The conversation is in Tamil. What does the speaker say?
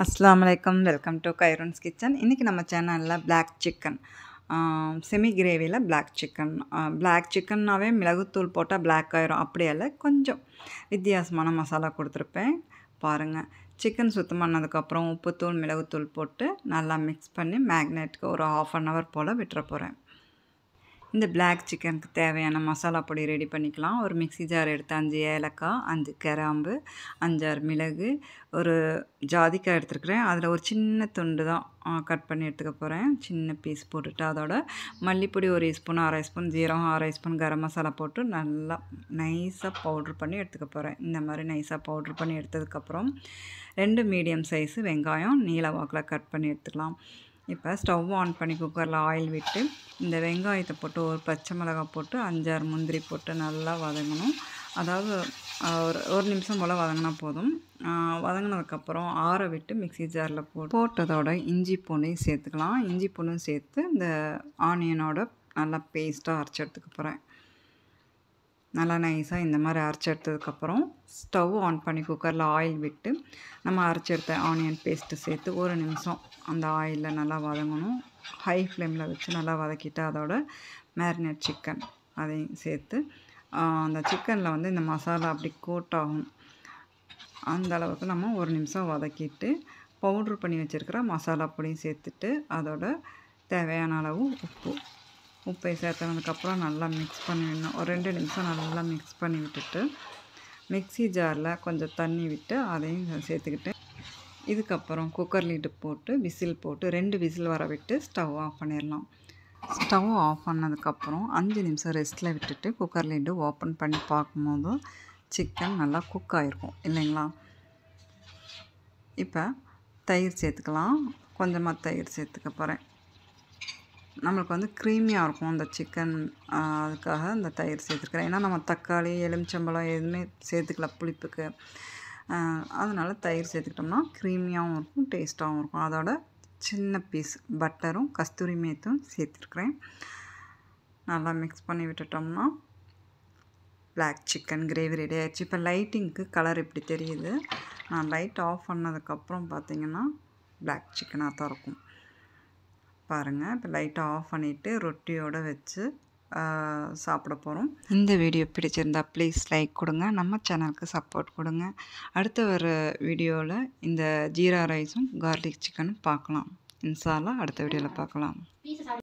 அஸ்ஸலாமு அலைக்கும். Welcome to Kairon's kitchen. இன்றைக்கி நம்ம சேனலில் பிளாக் சிக்கன் செமி கிரேவியில் பிளாக் சிக்கன். பிளாக் சிக்கன்னாவே மிளகுத்தூள் போட்டால் பிளாக் ஆயிரும், அப்படியல்ல கொஞ்சம் வித்தியாசமான மசாலா கொடுத்துருப்பேன் பாருங்கள். சிக்கன் சுத்தம் பண்ணதுக்கப்புறம் உப்புத்தூள் மிளகுத்தூள் போட்டு நல்லா மிக்ஸ் பண்ணி மேக்னேட்டுக்கு ஒரு 1/2 hour போல் விட்டுற போகிறேன். இந்த பிளாக் சிக்கனுக்கு தேவையான மசாலா பொடி ரெடி பண்ணிக்கலாம். ஒரு மிக்ஸி ஜார் எடுத்து 5 ஏலக்காய், 5 கிராம்பு, 5-6 மிளகு, ஒரு ஜாதிக்காய் எடுத்துருக்குறேன். அதில் ஒரு சின்ன துண்டு தான் கட் பண்ணி எடுத்துக்க போகிறேன். சின்ன பீஸ் போட்டுட்டு அதோட மல்லிப்பொடி 1 ஸ்பூன், 1/2 ஸ்பூன் ஜீரகம், 1/2 ஸ்பூன் கரம் மசாலா போட்டு நல்லா நைஸாக பவுட்ரு பண்ணி எடுத்துக்க போகிறேன். இந்த மாதிரி நைஸாக பவுட்ரு பண்ணி எடுத்ததுக்கப்புறம் 2 மீடியம் சைஸு வெங்காயம் நீல வாக்கில் கட் பண்ணி எடுத்துக்கலாம். இப்போ ஸ்டவ் ஆன் பண்ணி குக்கரில் ஆயில் விட்டு இந்த வெங்காயத்தை போட்டு ஒரு பச்சை மிளகாய் போட்டு 5-6 முந்திரி போட்டு நல்லா வதங்கணும். அதாவது ஒரு நிமிஷம் போல் வதங்கினா போதும். வதங்கினதுக்கப்புறம் ஆற விட்டு மிக்ஸி ஜாரில் போட்டதோட இஞ்சி பூண்டையும் சேர்த்துக்கலாம். இஞ்சி பூண்டும் சேர்த்து இந்த ஆனியனோட நல்லா பேஸ்ட்டாக அரைச்சி எடுத்துக்க போகிறேன். நல்லா நைஸாக இந்த மாதிரி அரைச்சி எடுத்ததுக்கப்புறம் ஸ்டவ் ஆன் பண்ணி குக்கரில் ஆயில் விட்டு நம்ம அரைச்சி எடுத்த ஆனியன் பேஸ்ட்டு சேர்த்து ஒரு நிமிஷம் அந்த ஆயிலில் நல்லா வதங்கணும். ஹை ஃப்ளேமில் வச்சு நல்லா வதக்கிட்டு அதோட மேரினேட் சிக்கன் அதையும் சேர்த்து அந்த சிக்கனில் வந்து இந்த மசாலா அப்படி கோட் ஆகும். அந்த அளவுக்கு நம்ம ஒரு நிமிஷம் வதக்கிட்டு பவுட்ரு பண்ணி வச்சுருக்கிற மசாலா பொடியும் சேர்த்துட்டு அதோட தேவையான அளவு உப்பை சேர்த்தனதுக்கப்புறம் நல்லா மிக்ஸ் பண்ணி விடணும். ஒரு 2 நிமிஷம் நல்லா மிக்ஸ் பண்ணி விட்டுட்டு மிக்ஸி ஜாரில் கொஞ்சம் தண்ணி விட்டு அதையும் சேர்த்துக்கிட்டு இதுக்கப்புறம் குக்கர் லிட்டு போட்டு விசில் போட்டு 2 விசில் வர விட்டு ஸ்டவ் ஆஃப் பண்ணிடலாம். ஸ்டவ் ஆஃப் பண்ணதுக்கப்புறம் 5 நிமிஷம் ரெஸ்ட்டில் விட்டுட்டு குக்கர் லிட்டு ஓப்பன் பண்ணி பார்க்கும்போது சிக்கன் நல்லா குக் ஆகிருக்கும் இல்லைங்களா. இப்போ தயிர் சேர்த்துக்கலாம். கொஞ்சமாக தயிர் சேர்த்துக்க போகிறேன். நம்மளுக்கு வந்து க்ரீமியாக இருக்கும் அந்த சிக்கன், அதுக்காக அந்த தயிர் சேர்த்துருக்குறேன். ஏன்னா நம்ம தக்காளி எலுமிச்சம்பழம் எதுவுமே சேர்த்துக்கல புளிப்புக்கு, அதனால் தயிர் சேர்த்துக்கிட்டோம்னா க்ரீமியாகவும் இருக்கும், டேஸ்ட்டாகவும் இருக்கும். அதோட சின்ன பீஸ் பட்டரும் கஸ்தூரி மேத்தும் சேர்த்துருக்குறேன். நல்லா மிக்ஸ் பண்ணி விட்டுட்டோம்னா பிளாக் சிக்கன் கிரேவி ரெடி ஆகிடுச்சு. இப்போ லைட்டிங்க்கு கலர் இப்படி தெரியுது. நான் லைட் ஆஃப் பண்ணதுக்கப்புறம் பார்த்திங்கன்னா பிளாக் சிக்கனாக தான் இருக்கும் பாருங்கள். இப்போ லைட்டாக ஆஃப் பண்ணிவிட்டு ரொட்டியோடு வச்சு சாப்பிட போகிறோம். இந்த வீடியோ பிடிச்சிருந்தா ப்ளீஸ் லைக் கொடுங்க, நம்ம சேனலுக்கு சப்போர்ட் கொடுங்க. அடுத்த ஒரு வீடியோவில் இந்த ஜீரா ரைஸும் கார்லிக் சிக்கனும் பார்க்கலாம். இன்ஷா அல்லாஹ் அடுத்த வீடியோவில் பார்க்கலாம்.